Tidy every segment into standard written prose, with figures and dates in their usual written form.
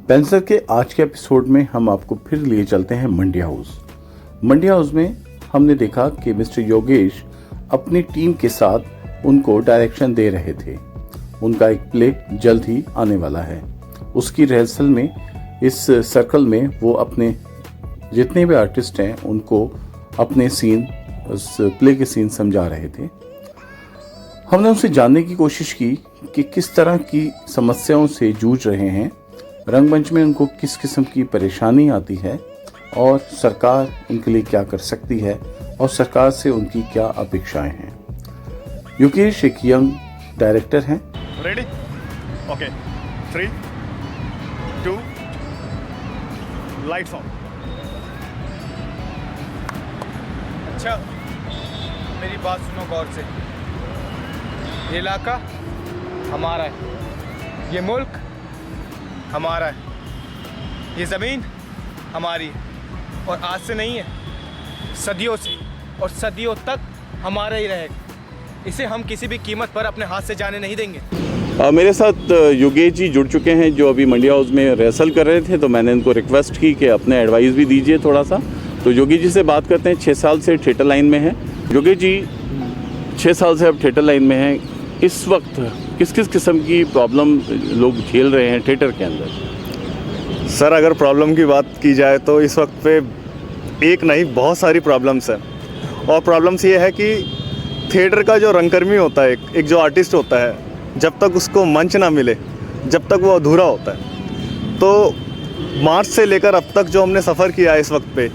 पेंसर के आज के एपिसोड में हम आपको फिर लिए चलते हैं मंडी हाउस। मंडी हाउस में हमने देखा कि मिस्टर योगेश अपनी टीम के साथ उनको डायरेक्शन दे रहे थे। उनका एक प्ले जल्द ही आने वाला है। उसकी रिहर्सल में इस सर्कल में वो अपने जितने भी आर्टिस्ट हैं उनको अपने सीन, उस प्ले के सीन समझा रहे थे। हमने उनसे जानने की कोशिश की कि किस तरह की समस्याओं से जूझ रहे हैं, रंगमंच में उनको किस किस्म की परेशानी आती है और सरकार उनके लिए क्या कर सकती है और सरकार से उनकी क्या अपेक्षाएं हैं। योगेश एक यंग डायरेक्टर हैं। रेडी? Okay, 3, 2, lights on. अच्छा, मेरी बात सुनो गौर से। ये इलाका हमारा है, ये मुल्क हमारा है, ये ज़मीन हमारी है और आज से नहीं है, सदियों से और सदियों तक हमारा ही रहेगा। इसे हम किसी भी कीमत पर अपने हाथ से जाने नहीं देंगे। मेरे साथ योगेश जी जुड़ चुके हैं जो अभी मंडी हाउस में रिहर्सल कर रहे थे, तो मैंने इनको रिक्वेस्ट की कि अपने एडवाइस भी दीजिए थोड़ा सा। तो योगेश जी से बात करते हैं। 6 साल से थिएटर लाइन में हैं योगेश जी। 6 साल से अब थिएटर लाइन में हैं। इस वक्त किस किस किस्म की प्रॉब्लम लोग झेल रहे हैं थिएटर के अंदर? सर, अगर प्रॉब्लम की बात की जाए तो इस वक्त पे एक नहीं बहुत सारी प्रॉब्लम्स हैं। और प्रॉब्लम्स ये है कि थिएटर का जो रंगकर्मी होता है, एक जो आर्टिस्ट होता है, जब तक उसको मंच ना मिले, जब तक वो अधूरा होता है। तो मार्च से लेकर अब तक जो हमने सफ़र किया है, इस वक्त पे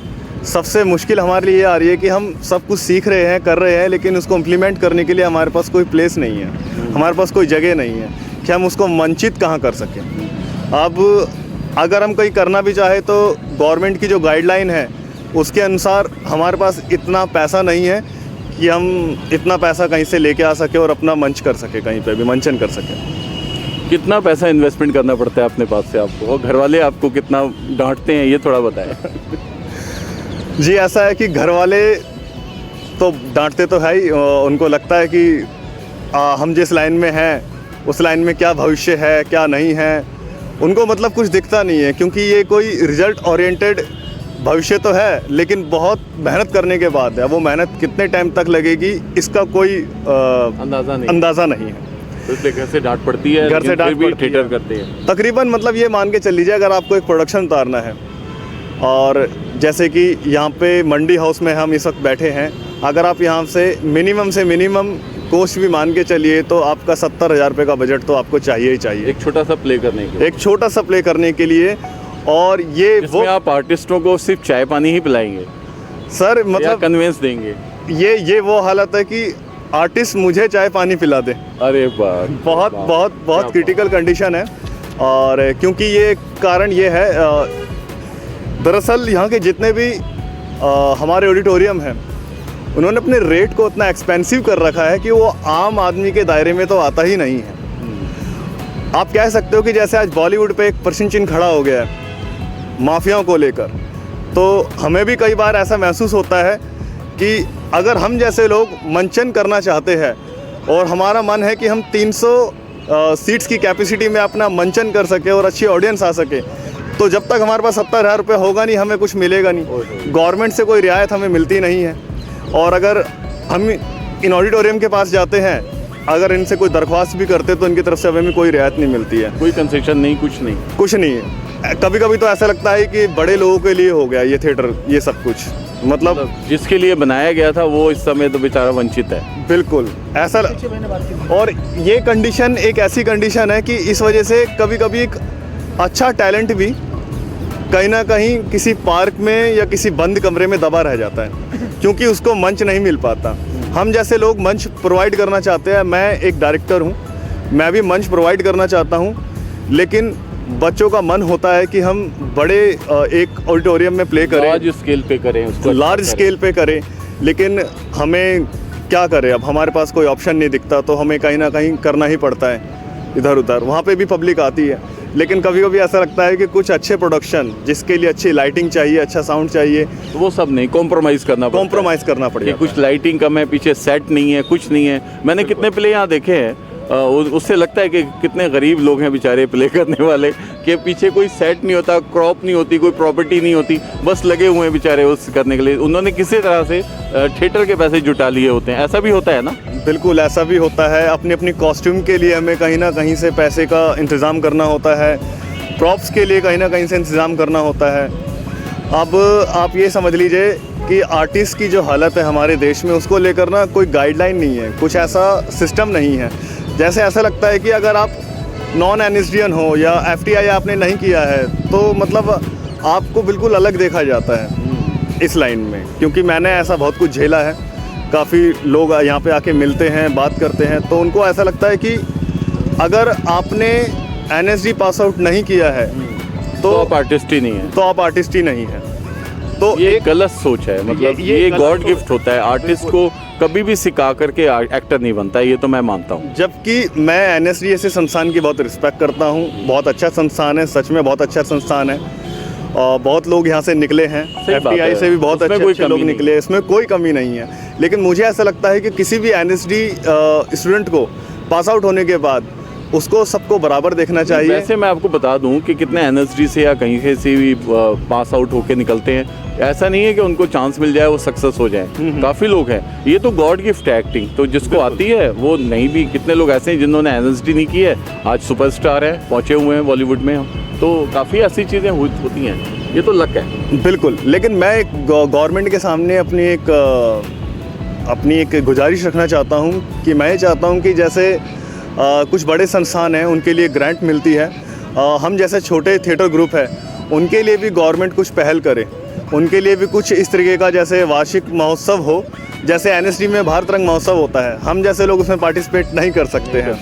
सबसे मुश्किल हमारे लिए ये आ रही है कि हम सब कुछ सीख रहे हैं, कर रहे हैं, लेकिन उसको इम्प्लीमेंट करने के लिए हमारे पास कोई प्लेस नहीं है, हमारे पास कोई जगह नहीं है कि हम उसको मंचित कहाँ कर सकें। अब अगर हम कहीं करना भी चाहे तो गवर्नमेंट की जो गाइडलाइन है उसके अनुसार हमारे पास इतना पैसा नहीं है कि हम इतना पैसा कहीं से लेके आ सके और अपना मंच कर सके, कहीं पे भी मंचन कर सके। कितना पैसा इन्वेस्टमेंट करना पड़ता है अपने पास से आपको, और घर वाले आपको कितना डांटते हैं, ये थोड़ा बताएं। जी, ऐसा है कि घर वाले तो डांटते तो है ही। उनको लगता है कि हम जिस लाइन में हैं उस लाइन में क्या भविष्य है क्या नहीं है, उनको मतलब कुछ दिखता नहीं है, क्योंकि ये कोई रिजल्ट ओरिएंटेड भविष्य तो है, लेकिन बहुत मेहनत करने के बाद है। वो मेहनत कितने टाइम तक लगेगी इसका कोई अंदाज़ा नहीं है। तो इसलिए घर से डांट पड़ती है, घर से डांट भी पड़ती थिएटर है। करते हैं तकरीबन मतलब ये मान के चल लीजिए, अगर आपको एक प्रोडक्शन उतारना है, और जैसे कि यहाँ पे मंडी हाउस में हम इस वक्त बैठे हैं, अगर आप यहाँ से मिनिमम कोस्ट भी मान के चलिए तो आपका 70,000 रुपये का बजट तो आपको चाहिए ही चाहिए एक छोटा सा प्ले करने के लिए। एक छोटा सा प्ले करने के लिए। और ये वो आप आर्टिस्टों को सिर्फ चाय पानी ही पिलाएंगे सर, मतलब कन्वेंस देंगे? ये वो हालत है कि आर्टिस्ट मुझे चाय पानी पिला दे। अरे बात बहुत क्रिटिकल कंडीशन है। और क्योंकि ये कारण ये है, दरअसल यहाँ के जितने भी हमारे ऑडिटोरियम हैं उन्होंने अपने रेट को इतना एक्सपेंसिव कर रखा है कि वो आम आदमी के दायरे में तो आता ही नहीं है। आप कह सकते हो कि जैसे आज बॉलीवुड पे एक प्रश्न चिन्ह खड़ा हो गया है माफियाओं को लेकर, तो हमें भी कई बार ऐसा महसूस होता है कि अगर हम जैसे लोग मंचन करना चाहते हैं और हमारा मन है कि हम 300 सीट्स की कैपेसिटी में अपना मंचन कर सके और अच्छी ऑडियंस आ सके, तो जब तक हमारे पास 70,000 रुपये होगा नहीं, हमें कुछ मिलेगा नहीं। गवर्नमेंट से कोई रियायत हमें मिलती नहीं है। और अगर हम इन ऑडिटोरियम के पास जाते हैं, अगर इनसे कोई दरख्वास्त भी करते तो इनकी तरफ से हमें कोई रियायत नहीं मिलती है, कोई कंसेशन नहीं, कुछ नहीं है। कभी कभी तो ऐसा लगता है कि बड़े लोगों के लिए हो गया ये थिएटर, ये सब कुछ, मतलब जिसके लिए बनाया गया था वो इस समय तो बेचारा वंचित है। बिल्कुल ऐसा। और ये कंडीशन एक ऐसी कंडीशन है कि इस वजह से कभी कभी एक अच्छा टैलेंट भी कहीं ना कहीं किसी पार्क में या किसी बंद कमरे में दबा रह जाता है, क्योंकि उसको मंच नहीं मिल पाता। हम जैसे लोग मंच प्रोवाइड करना चाहते हैं। मैं एक डायरेक्टर हूँ, मैं भी मंच प्रोवाइड करना चाहता हूँ, लेकिन बच्चों का मन होता है कि हम बड़े एक ऑडिटोरियम में प्ले करें, लार्ज स्केल पे करें, उसको लार्ज स्केल पे करें, लेकिन हमें क्या करें, अब हमारे पास कोई ऑप्शन नहीं दिखता, तो हमें कहीं ना कहीं करना ही पड़ता है इधर उधर। वहाँ पे भी पब्लिक आती है, लेकिन कभी कभी ऐसा लगता है कि कुछ अच्छे प्रोडक्शन जिसके लिए अच्छी लाइटिंग चाहिए, अच्छा साउंड चाहिए, तो वो सब नहीं, कॉम्प्रोमाइज़ करना पड़ेगा। पड़ेगा। कुछ लाइटिंग कम है, पीछे सेट नहीं है, कुछ नहीं है। मैंने कितने प्ले यहाँ देखे हैं, उससे लगता है कि कितने गरीब लोग हैं बेचारे प्ले करने वाले, कि पीछे कोई सेट नहीं होता, क्रॉप नहीं होती, कोई प्रॉपर्टी नहीं होती, बस लगे हुए हैं बेचारे उस करने के लिए। उन्होंने किसी तरह से थिएटर के पैसे जुटा लिए होते हैं, ऐसा भी होता है ना? बिल्कुल ऐसा भी होता है। अपनी अपनी कॉस्ट्यूम के लिए हमें कहीं ना कहीं से पैसे का इंतज़ाम करना होता है, प्रॉप्स के लिए कहीं ना कहीं से इंतज़ाम करना होता है। अब आप ये समझ लीजिए कि आर्टिस्ट की जो हालत है हमारे देश में, उसको लेकर ना कोई गाइडलाइन नहीं है, कुछ ऐसा सिस्टम नहीं है। जैसे ऐसा लगता है कि अगर आप नॉन एनएसडीएन हो या एफटीआई आपने नहीं किया है तो मतलब आपको बिल्कुल अलग देखा जाता है इस लाइन में। क्योंकि मैंने ऐसा बहुत कुछ झेला है, काफ़ी लोग यहाँ पे आके मिलते हैं, बात करते हैं, तो उनको ऐसा लगता है कि अगर आपने एनएसडी पास आउट नहीं किया है तो आप आर्टिस्ट ही नहीं है, तो आप आर्टिस्ट ही नहीं है। तो ये गलत सोच है। मतलब ये गॉड गिफ्ट होता है, आर्टिस्ट को कभी भी सिखा करके एक्टर नहीं बनता है, ये तो मैं मानता हूँ। जबकि मैं एनएसडी ऐसे संस्थान की बहुत रिस्पेक्ट करता हूँ, बहुत अच्छा संस्थान है, सच में बहुत अच्छा संस्थान है, और बहुत लोग यहाँ से निकले हैं, एफटीआई से भी बहुत अच्छे लोग निकले, इसमें कोई कमी नहीं है। लेकिन मुझे ऐसा लगता है कि किसी भी एनएसडी स्टूडेंट को पास आउट होने के बाद उसको सबको बराबर देखना चाहिए। वैसे मैं आपको बता दूं कि कितने एनएसडी से या कहीं से भी पास आउट होके निकलते हैं, ऐसा नहीं है कि उनको चांस मिल जाए वो सक्सेस हो जाए। काफ़ी लोग हैं, ये तो गॉड गिफ्ट है एक्टिंग, तो जिसको आती है वो नहीं भी, कितने लोग ऐसे हैं जिन्होंने एनएसडी नहीं की है, आज सुपरस्टार है, पहुँचे हुए हैं बॉलीवुड में। तो काफ़ी ऐसी चीज़ें होती हैं, ये तो लक है। बिल्कुल, लेकिन मैं एक गवर्नमेंट के सामने अपनी एक गुजारिश रखना चाहता हूँ कि मैं ये चाहता हूँ कि जैसे कुछ बड़े संस्थान हैं उनके लिए ग्रांट मिलती है, हम जैसे छोटे थिएटर ग्रुप है उनके लिए भी गवर्नमेंट कुछ पहल करे, उनके लिए भी कुछ इस तरीके का जैसे वार्षिक महोत्सव हो, जैसे एनएसडी में भारत रंग महोत्सव होता है, हम जैसे लोग उसमें पार्टिसिपेट नहीं कर सकते हैं।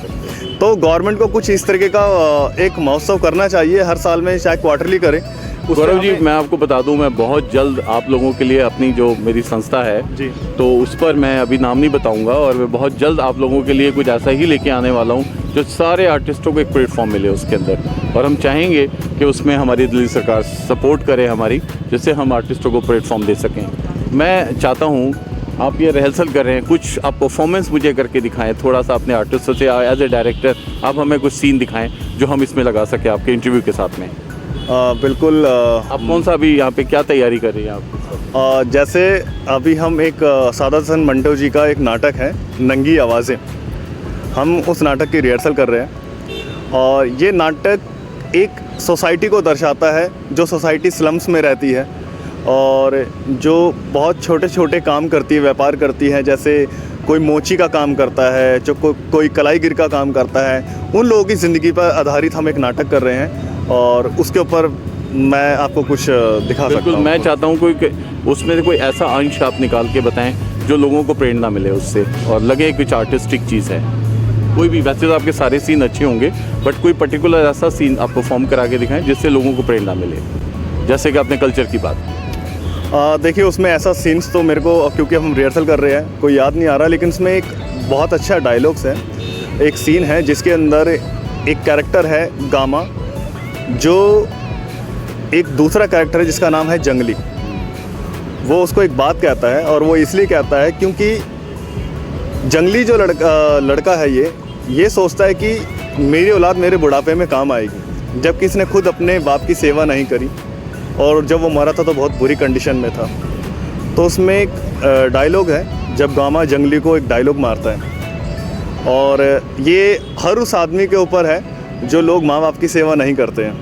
तो गवर्नमेंट को कुछ इस तरीके का एक महोत्सव करना चाहिए, हर साल में चाहे क्वार्टरली करें। गौरव जी, मैं आपको बता दूं, मैं बहुत जल्द आप लोगों के लिए अपनी जो मेरी संस्था है जी, तो उस पर मैं अभी नाम नहीं बताऊंगा, और मैं बहुत जल्द आप लोगों के लिए कुछ ऐसा ही लेके आने वाला हूं जो सारे आर्टिस्टों को एक प्लेटफॉर्म मिले उसके अंदर, और हम चाहेंगे कि उसमें हमारी दिल्ली सरकार सपोर्ट करे हमारी, जिससे हम आर्टिस्टों को प्लेटफॉर्म दे सकें। मैं चाहता हूँ आप ये रिहर्सल कर रहे हैं, कुछ आप परफॉर्मेंस मुझे करके दिखाएं थोड़ा सा अपने आर्टिस्टों से, एज ए डायरेक्टर आप हमें कुछ सीन दिखाएं जो हम इसमें लगा सकें आपके इंटरव्यू के साथ में। बिल्कुल। आप कौन सा अभी यहाँ पे क्या तैयारी कर रही हैं आप? जैसे अभी हम एक सादत हसन मंटो जी का एक नाटक है नंगी आवाज़ें, हम उस नाटक की रिहर्सल कर रहे हैं, और ये नाटक एक सोसाइटी को दर्शाता है जो सोसाइटी स्लम्स में रहती है और जो बहुत छोटे छोटे काम करती है, व्यापार करती है, जैसे कोई मोची का काम करता है, जो कोई कलाईगिर का काम करता है, उन लोगों की ज़िंदगी पर आधारित हम एक नाटक कर रहे हैं, और उसके ऊपर मैं आपको कुछ दिखा सकता हूँ। मैं चाहता हूँ कोई उसमें से कोई ऐसा अंश आप निकाल के बताएं जो लोगों को प्रेरणा मिले उससे, और लगे कुछ आर्टिस्टिक चीज़ है कोई भी। वैसे तो आपके सारे सीन अच्छे होंगे, बट कोई पर्टिकुलर ऐसा सीन आप परफॉर्म करा के दिखाएं जिससे लोगों को प्रेरणा मिले, जैसे कि अपने कल्चर की बात। देखिए, उसमें ऐसा सीन्स तो मेरे को, क्योंकि हम रिहर्सल कर रहे हैं, कोई याद नहीं आ रहा, लेकिन उसमें एक बहुत अच्छा डायलॉग्स है। एक सीन है जिसके अंदर एक कैरेक्टर है गामा, जो एक दूसरा कैरेक्टर है जिसका नाम है जंगली। वो उसको एक बात कहता है, और वो इसलिए कहता है क्योंकि जंगली जो लड़का है ये सोचता है कि मेरी औलाद मेरे बुढ़ापे में काम आएगी, जबकि इसने खुद अपने बाप की सेवा नहीं करी, और जब वो मरा था तो बहुत बुरी कंडीशन में था। तो उसमें एक डायलॉग है जब गामा जंगली को एक डायलॉग मारता है, और ये हर उस आदमी के ऊपर है जो लोग माँ बाप की सेवा नहीं करते हैं।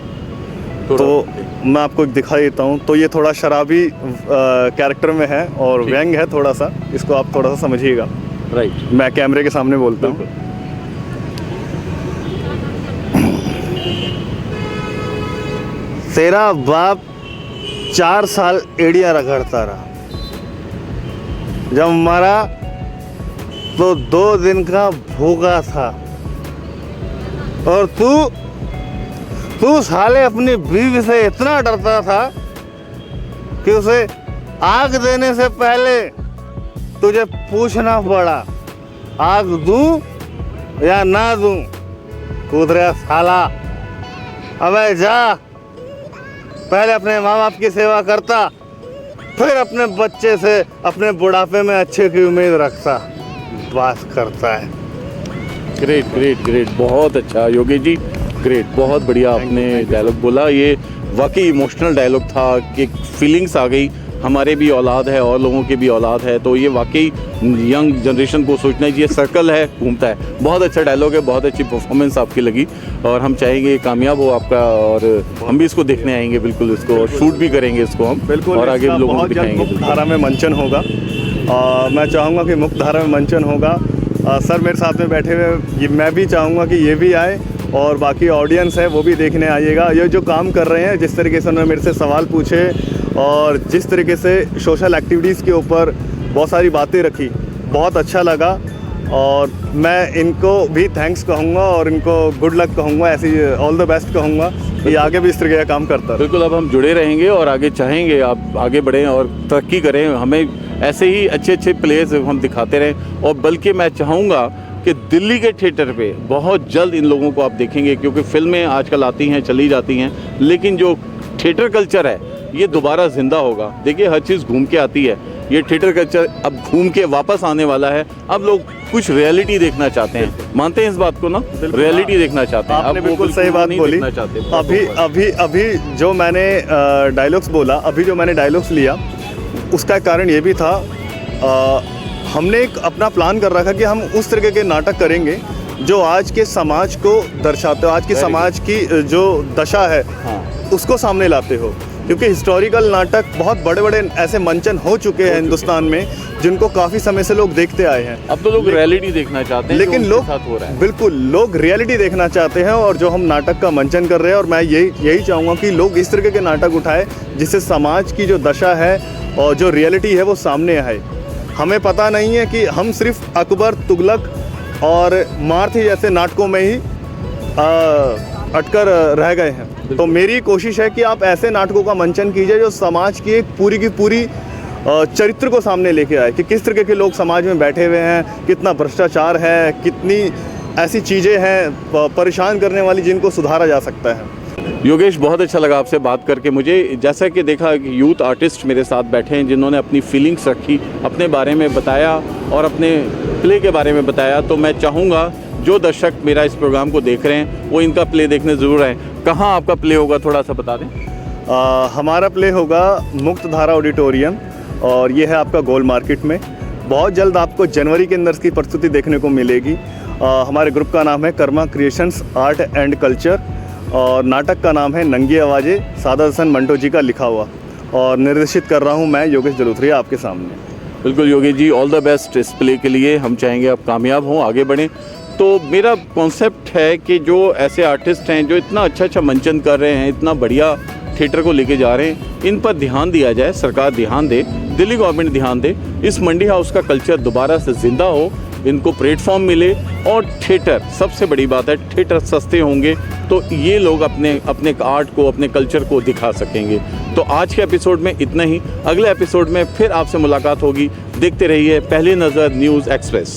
तो मैं आपको एक दिखा देता हूँ। तो ये थोड़ा शराबी कैरेक्टर में है और व्यंग है थोड़ा सा, इसको आप थोड़ा सा समझिएगा। राइट, मैं कैमरे के सामने बोलता हूँ। तेरा बाप 4 साल एड़िया रगड़ता रहा, जब मरा तो 2 दिन का भूखा था, और तू साले अपनी बीवी से इतना डरता था कि उसे आग देने से पहले तुझे पूछना पड़ा आग दूं या ना दूं। कूदरिया साला, अबे जा, पहले अपने माँ बाप की सेवा करता, फिर अपने बच्चे से अपने बुढ़ापे में अच्छे की उम्मीद रखता। बात करता है। ग्रेट ग्रेट ग्रेट, बहुत अच्छा योगेश जी, ग्रेट, बहुत बढ़िया आपने डायलॉग बोला। ये वाकई इमोशनल डायलॉग था कि फीलिंग्स आ गई। हमारे भी औलाद है और लोगों की भी औलाद है, तो ये वाकई यंग जनरेशन को सोचना चाहिए। सर्कल है, घूमता है। बहुत अच्छा डायलॉग है, बहुत अच्छी परफॉर्मेंस आपकी लगी और हम चाहेंगे कामयाब हो आपका, और हम भी इसको देखने आएंगे बिल्कुल, इसको और शूट भी करेंगे इसको हम बिल्कुल, और आगे लोगों को बहुत जल्द दिखाएंगे। मुक्त धारा में मंचन होगा। मैं चाहूँगा कि मुक्त धारा में मंचन होगा। सर मेरे साथ में बैठे हुए, मैं भी चाहूँगा कि ये भी आए और बाकी ऑडियंस है वो भी देखने आइएगा। ये जो काम कर रहे हैं, जिस तरीके से उन्होंने मेरे से सवाल पूछे और जिस तरीके से सोशल एक्टिविटीज़ के ऊपर बहुत सारी बातें रखी, बहुत अच्छा लगा और मैं इनको भी थैंक्स कहूँगा और इनको गुड लक कहूँगा, ऐसी ऑल द बेस्ट कहूँगा कि आगे भी इस तरीके का काम करता रहे। बिल्कुल, अब हम जुड़े रहेंगे और आगे चाहेंगे आप आगे बढ़ें और तरक्की करें। हमें ऐसे ही अच्छे अच्छे प्लेस हम दिखाते रहें और बल्कि मैं चाहूँगा कि दिल्ली के थिएटर पे बहुत जल्द इन लोगों को आप देखेंगे, क्योंकि फिल्में आजकल आती हैं चली जाती हैं, लेकिन जो थिएटर कल्चर है ये दोबारा ज़िंदा होगा। देखिए हर चीज़ घूम के आती है, ये थिएटर कल्चर अब घूम के वापस आने वाला है। अब लोग कुछ रियलिटी देखना चाहते हैं, मानते हैं इस बात को ना, रियलिटी देखना चाहते हैं। आपने अब वो बिल्कुल सही बात नहीं बोली। देखना चाहते। अभी जो मैंने डायलॉग्स बोला, अभी जो मैंने डायलॉग्स लिया, उसका कारण ये भी था, हमने एक अपना प्लान कर रखा कि हम उस तरीके के नाटक करेंगे जो आज के समाज को दर्शाते हो, आज के समाज की जो दशा है उसको सामने लाते हो। क्योंकि हिस्टोरिकल नाटक बहुत बड़े बड़े ऐसे मंचन हो चुके हैं हिंदुस्तान में, जिनको काफ़ी समय से लोग देखते आए हैं। अब तो लोग रियलिटी देखना चाहते हैं, लेकिन जो लोग उनके साथ हो रहा है। बिल्कुल लोग रियलिटी देखना चाहते हैं और जो हम नाटक का मंचन कर रहे हैं, और मैं यही चाहूँगा कि लोग इस तरीके के नाटक उठाए जिससे समाज की जो दशा है और जो रियलिटी है वो सामने आए। हमें पता नहीं है कि हम सिर्फ अकबर, तुगलक और मार्थी जैसे नाटकों में ही अटकर रह गए हैं। तो मेरी कोशिश है कि आप ऐसे नाटकों का मंचन कीजिए जो समाज की एक पूरी की पूरी चरित्र को सामने लेके आए कि किस तरीके के लोग समाज में बैठे हुए हैं, कितना भ्रष्टाचार है, कितनी ऐसी चीज़ें हैं परेशान करने वाली जिनको सुधारा जा सकता है। योगेश, बहुत अच्छा लगा आपसे बात करके मुझे। जैसा कि देखा कि यूथ आर्टिस्ट मेरे साथ बैठे हैं जिन्होंने अपनी फीलिंग्स रखी, अपने बारे में बताया और अपने प्ले के बारे में बताया, तो मैं चाहूँगा जो दर्शक मेरा इस प्रोग्राम को देख रहे हैं वो इनका प्ले देखने ज़रूर आए। कहाँ आपका प्ले होगा, थोड़ा सा बता दें। हमारा प्ले होगा मुक्त धारा ऑडिटोरियम और ये है आपका गोल मार्केट में। बहुत जल्द आपको जनवरी के अंदर इसकी प्रस्तुति देखने को मिलेगी। हमारे ग्रुप का नाम है Karma creations art and culture और नाटक का नाम है नंगी आवाज़ें, सादा हसन मंटो जी का लिखा हुआ, और निर्देशित कर रहा हूँ मैं योगेश जलोत्रिया आपके सामने। बिल्कुल Yogesh ji, all the best इस प्ले के लिए। हम चाहेंगे आप कामयाब हों, आगे बढ़ें। तो मेरा कॉन्सेप्ट है कि जो ऐसे आर्टिस्ट हैं जो इतना अच्छा मंचन कर रहे हैं, इतना बढ़िया थिएटर को लेके जा रहे हैं, इन पर ध्यान दिया जाए, सरकार ध्यान दे, दिल्ली गवर्नमेंट ध्यान दे, इस मंडी हाउस का कल्चर दोबारा से ज़िंदा हो, इनको प्लेटफॉर्म मिले और थिएटर, सबसे बड़ी बात है थिएटर सस्ते होंगे तो ये लोग अपने आर्ट को, अपने कल्चर को दिखा सकेंगे। तो आज के एपिसोड में इतना ही। अगले एपिसोड में फिर आपसे मुलाकात होगी। देखते रहिए पहली नज़र न्यूज़ एक्सप्रेस।